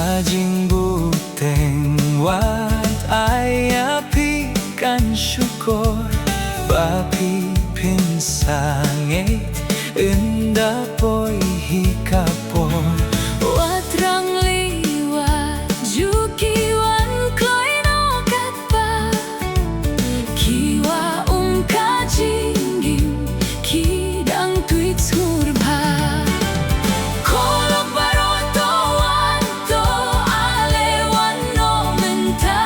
Rajin buteng wat ayapi kan syukur Bapi pinsangit indah poi hikapon Watrang liwat jukiwan kloy no katpa Kiwa kajinggim kidang tweet surba Kolok baroto wanto alewan no menta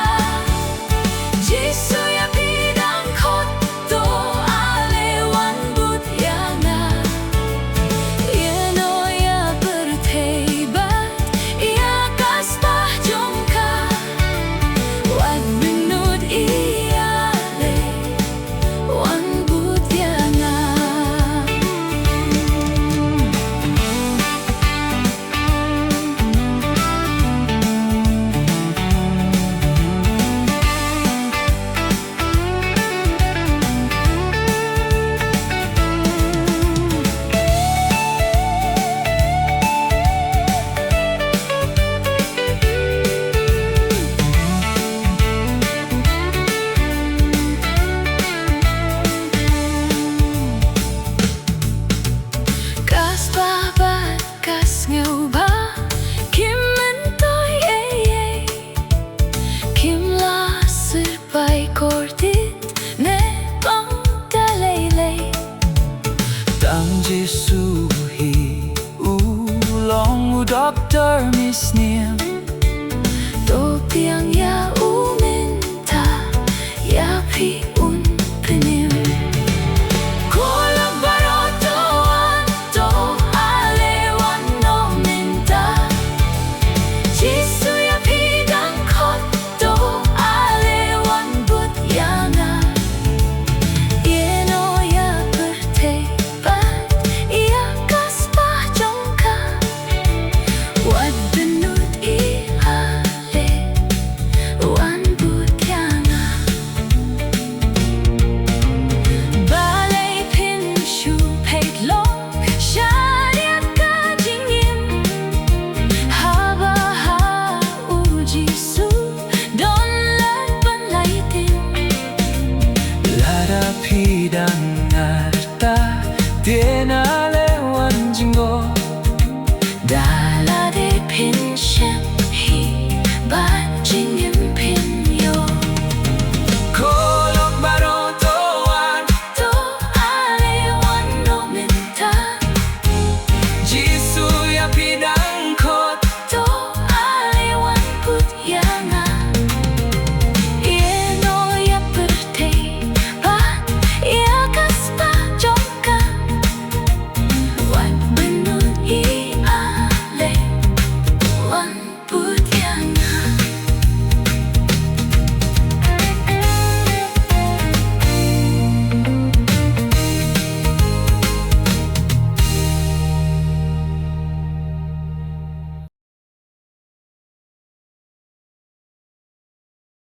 Jisu ya pidang kotto alewan butyana Yeno ya bertebat ia kaspah jongka Wad benud iale wan butyana Kas babat kas ngeuba Kim mentoy Kim la serpai kortit Ne bang dalele Tang Jesu hi ulong u dokter misniam To piang